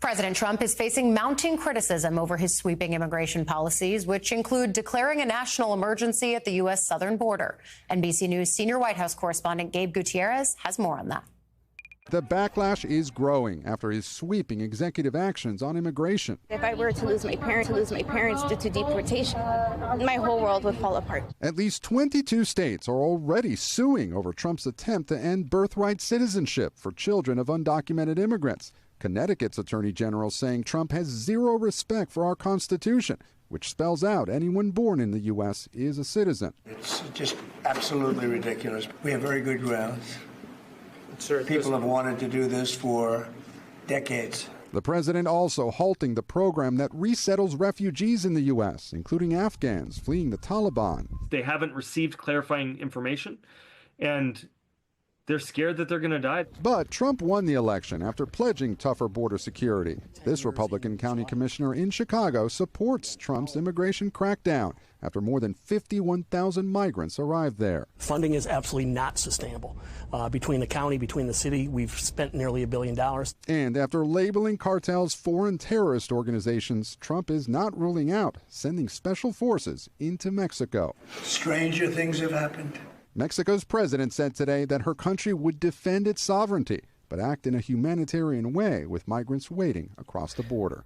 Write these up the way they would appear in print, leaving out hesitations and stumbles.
President Trump is facing mounting criticism over his sweeping immigration policies, which include declaring a national emergency at the U.S. southern border. NBC News senior White House correspondent Gabe Gutierrez has more on that. The backlash is growing after his sweeping executive actions on immigration. If I were to lose my parents due to deportation, my whole world would fall apart. At least 22 states are already suing over Trump's attempt to end birthright citizenship for children of undocumented immigrants. Connecticut's Attorney General saying Trump has zero respect for our Constitution, which spells out anyone born in the U.S. is a citizen. It's just absolutely ridiculous. We have very good grounds. People have wanted to do this for decades. The president also halting the program that resettles refugees in the U.S., including Afghans fleeing the Taliban. They haven't received clarifying information, and they're scared that they're going to die. But Trump won the election after pledging tougher border security. This Republican county commissioner in Chicago supports Trump's immigration crackdown after more than 51,000 migrants arrived there. Funding is absolutely not sustainable. Between the county, between the city, we've spent nearly $1 billion. And after labeling cartels foreign terrorist organizations, Trump is not ruling out sending special forces into Mexico. Stranger things have happened. Mexico's president said today that her country would defend its sovereignty, but act in a humanitarian way with migrants waiting across the border.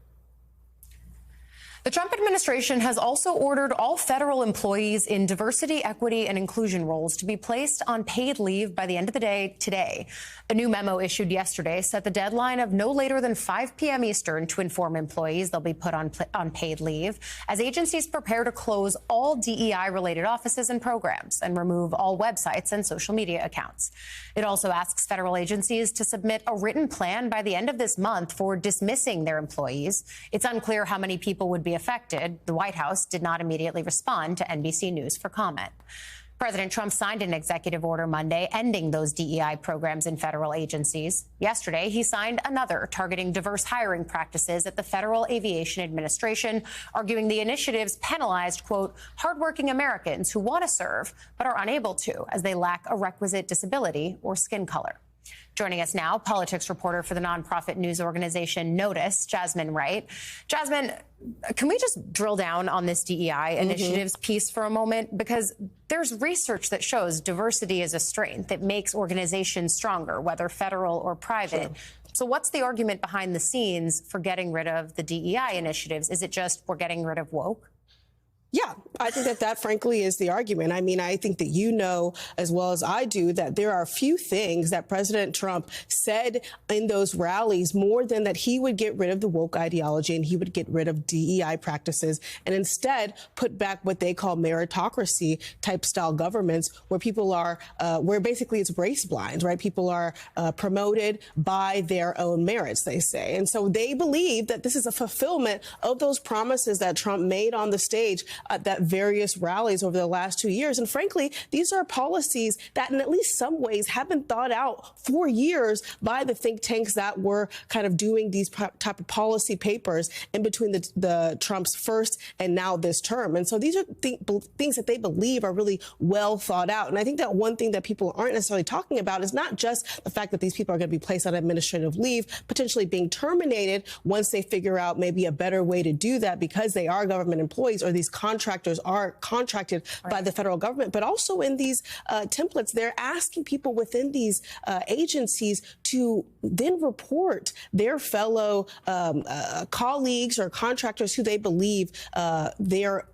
The Trump administration has also ordered all federal employees in diversity, equity, and inclusion roles to be placed on paid leave by the end of the day today. A new memo issued yesterday set the deadline of no later than 5 p.m. Eastern to inform employees they'll be put on paid leave as agencies prepare to close all DEI-related offices and programs and remove all websites and social media accounts. It also asks federal agencies to submit a written plan by the end of this month for dismissing their employees. It's unclear how many people would be affected. The White House did not immediately respond to NBC News for comment. President Trump signed an executive order Monday ending those DEI programs in federal agencies. Yesterday, he signed another targeting diverse hiring practices at the Federal Aviation Administration, arguing the initiatives penalized, quote, hardworking Americans who want to serve but are unable to as they lack a requisite disability or skin color. Joining us now, politics reporter for the nonprofit news organization Notice, Jasmine Wright. Jasmine, can we just drill down on this DEI initiatives piece for a moment? Because there's research that shows diversity is a strength. It makes organizations stronger, whether federal or private. Sure. So what's the argument behind the scenes for getting rid of the DEI initiatives? Is it just we're getting rid of woke? Yeah, I think that frankly is the argument. I mean, I think that you know as well as I do that there are a few things that President Trump said in those rallies more than that he would get rid of the woke ideology and he would get rid of DEI practices and instead put back what they call meritocracy type style governments where people are where basically it's race blind, right? People are promoted by their own merits, they say. And so they believe that this is a fulfillment of those promises that Trump made on the stage at various rallies over the last 2 years. And frankly, these are policies that in at least some ways have been thought out for years by the think tanks that were kind of doing these type of policy papers in between the Trump's first and now this term. And so these are things that they believe are really well thought out. And I think that one thing that people aren't necessarily talking about is not just the fact that these people are going to be placed on administrative leave, potentially being terminated once they figure out maybe a better way to do that because they are government employees or these contractors are contracted by the federal government. But also in these templates, they're asking people within these agencies to then report their fellow colleagues or contractors who they believe their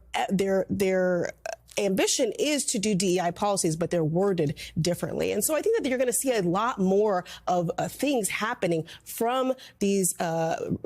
ambition is to do DEI policies, but they're worded differently. And so I think that you're going to see a lot more of things happening from these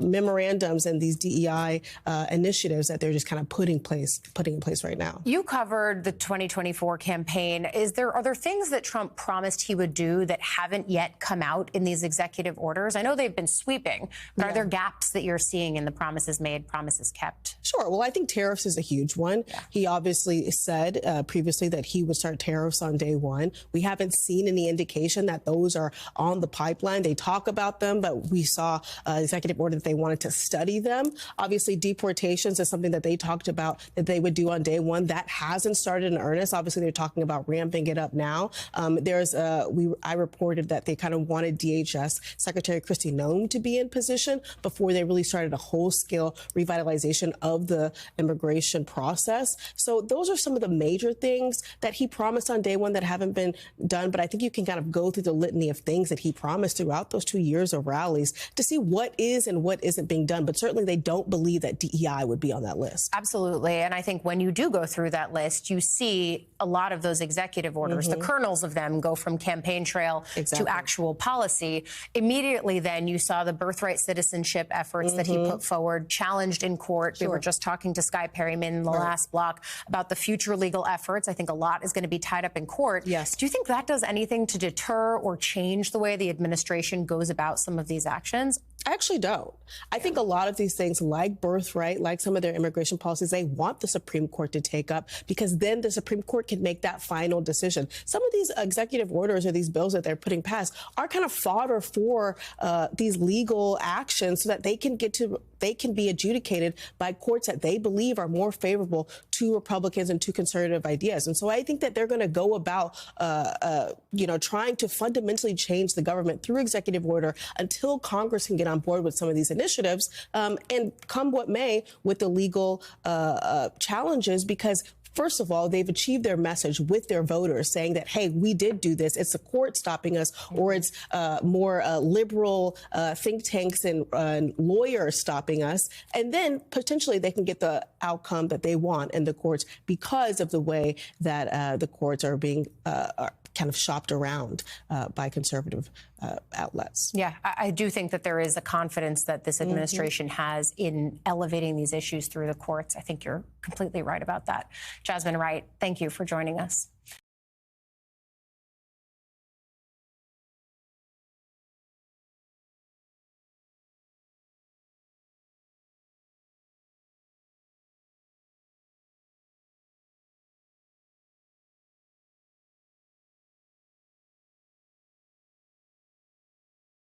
memorandums and these DEI initiatives that they're just kind of putting in place right now. You covered the 2024 campaign. Are there things that Trump promised he would do that haven't yet come out in these executive orders? I know they've been sweeping, but are there gaps that you're seeing in the promises made, promises kept? Sure. Well, I think tariffs is a huge one. Yeah. He obviously said said previously that he would start tariffs on day one. We haven't seen any indication that those are on the pipeline. They talk about them, but we saw executive order that they wanted to study them. Obviously, deportations is something that they talked about that they would do on day one. That hasn't started in earnest. Obviously, they're talking about ramping it up now. I reported that they kind of wanted DHS Secretary Kristi Noem to be in position before they really started a whole-scale revitalization of the immigration process. So those are some of the major things that he promised on day one that haven't been done. But I think you can kind of go through the litany of things that he promised throughout those 2 years of rallies to see what is and what isn't being done. But certainly they don't believe that DEI would be on that list. Absolutely. And I think when you do go through that list, you see a lot of those executive orders, the kernels of them go from campaign trail to actual policy. Immediately then you saw the birthright citizenship efforts that he put forward, challenged in court. We were just talking to Skye Perryman in the last block about the future legal efforts. I think a lot is going to be tied up in court. Yes. Do you think that does anything to deter or change the way the administration goes about some of these actions? I actually don't. I think a lot of these things, like birthright, like some of their immigration policies, they want the Supreme Court to take up because then the Supreme Court can make that final decision. Some of these executive orders or these bills that they're putting past are kind of fodder for these legal actions so that they can be adjudicated by courts that they believe are more favorable to Republicans and to conservative ideas. And so I think that they're going to go about, trying to fundamentally change the government through executive order until Congress can get on board with some of these initiatives and come what may with the legal challenges, because first of all, they've achieved their message with their voters saying that, hey, we did do this. It's the court stopping us, or it's more liberal think tanks and lawyers stopping us. And then potentially they can get the outcome that they want in the courts because of the way that the courts are being kind of shopped around by conservative outlets. Yeah, I do think that there is a confidence that this administration has in elevating these issues through the courts. I think you're completely right about that. Jasmine Wright, thank you for joining us.